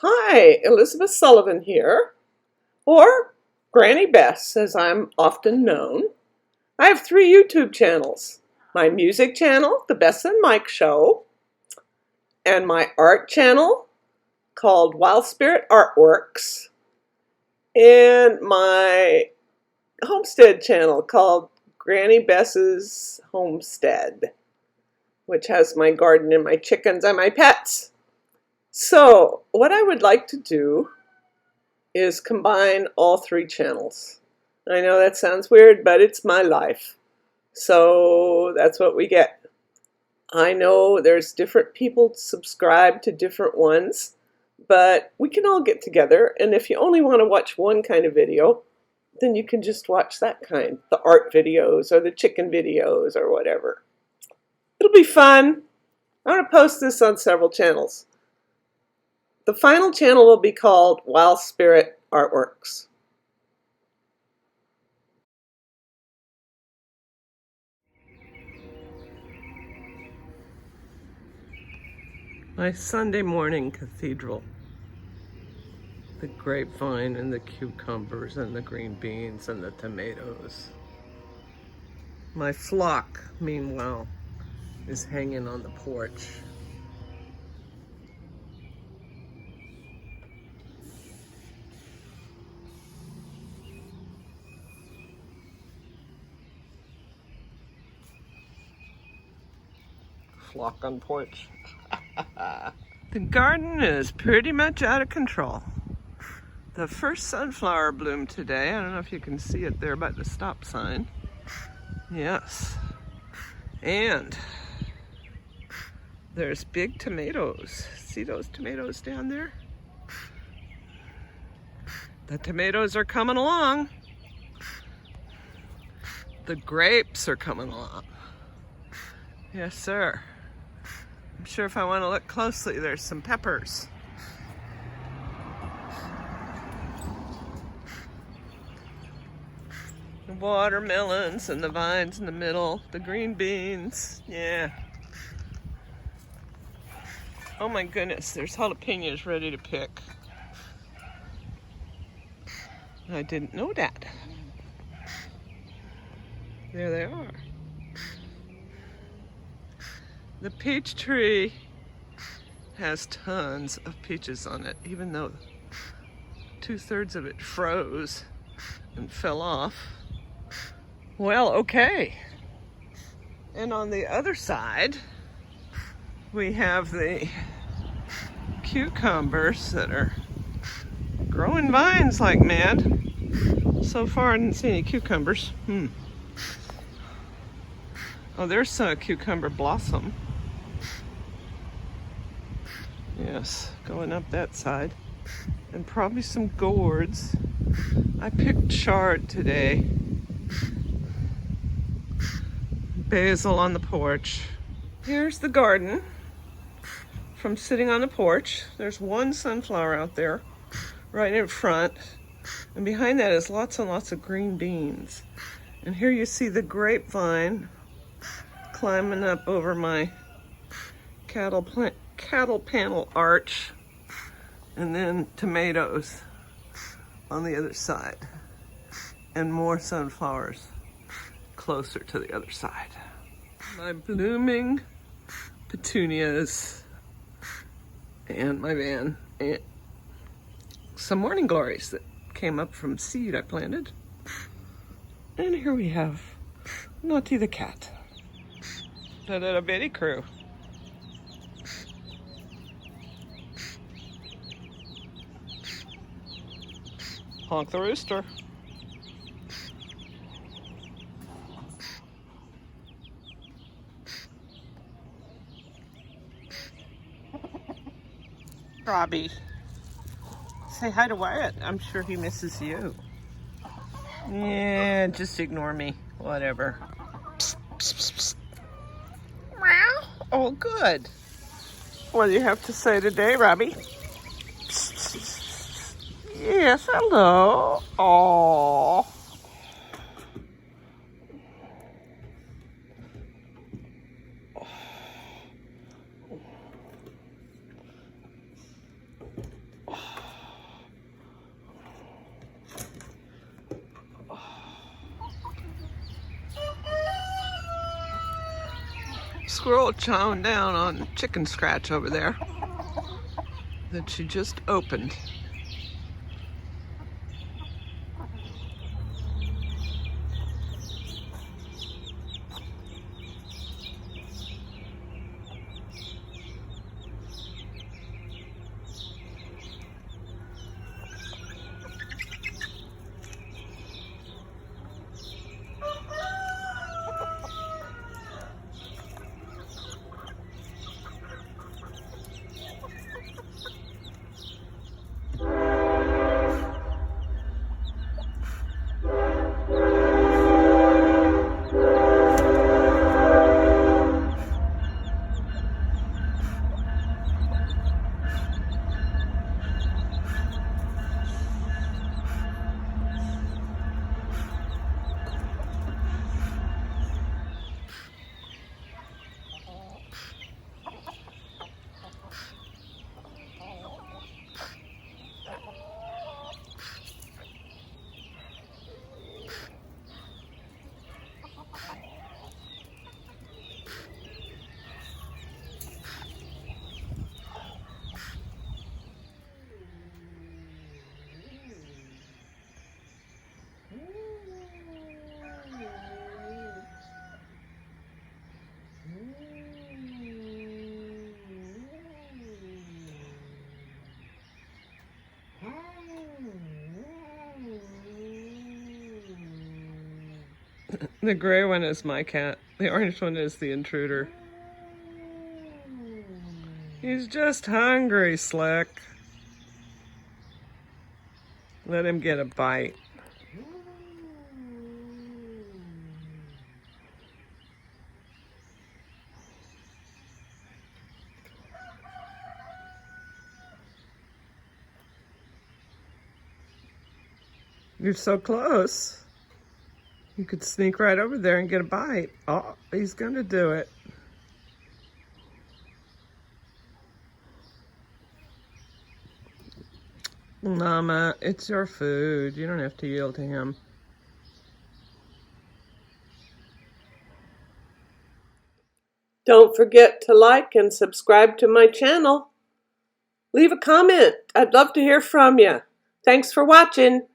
Hi, Elizabeth Sullivan here, or Granny Bess as I'm often known. I have 3 YouTube channels. My music channel, The Bess and Mike Show, and my art channel called Wild Spirit Artworks, and my homestead channel called Granny Bess's Homestead, which has my garden and my chickens and my pets. So, what I would like to do is combine all 3 channels. I know that sounds weird, but it's my life. So that's what we get. I know there's different people subscribe to different ones, but we can all get together, and if you only want to watch one kind of video, then you can just watch that kind, the art videos or the chicken videos or whatever. It'll be fun. I'm going to post this on several channels. The final channel will be called Wild Spirit Artworks. My Sunday morning cathedral. The grapevine and the cucumbers and the green beans and the tomatoes. My flock, meanwhile, is hanging on the porch. Flock on porch. The garden is pretty much out of control. The first sunflower bloomed today. I don't know if you can see it there by the stop sign. Yes. And there's big tomatoes. See those tomatoes down there? The tomatoes are coming along. The grapes are coming along. Yes, sir. I'm sure if I want to look closely, there's some peppers. The watermelons and the vines in the middle, the green beans, yeah. Oh my goodness, there's jalapenos ready to pick. I didn't know that. There they are. The peach tree has tons of peaches on it, even though 2/3 of it froze and fell off. Well, okay. And on the other side, we have the cucumbers that are growing vines like mad. So far, I didn't see any cucumbers. Oh, there's a cucumber blossom. Yes, going up that side. And probably some gourds. I picked chard today. Basil on the porch. Here's the garden from sitting on the porch. There's one sunflower out there right in front. And behind that is lots and lots of green beans. And here you see the grapevine climbing up over my cattle panel arch, and then tomatoes on the other side, and more sunflowers closer to the other side. My blooming petunias, and my van, and some morning glories that came up from seed I planted. And here we have Naughty the cat. The little bitty crew. Honk the rooster. Robbie, say hi to Wyatt. I'm sure he misses you. Yeah, just ignore me. Whatever. Psst, psst, psst, psst. Meow. Oh, good. What do you have to say today, Robbie? Psst, psst, psst. Yes, hello. Oh. squirrel chowing down on chicken scratch over there that she just opened. The gray one is my cat. The orange one is the intruder. He's just hungry, Slick. Let him get a bite. You're so close. You could sneak right over there and get a bite. Oh, he's gonna do it. Mama, it's your food. You don't have to yield to him. Don't forget to like and subscribe to my channel. Leave a comment. I'd love to hear from you. Thanks for watching.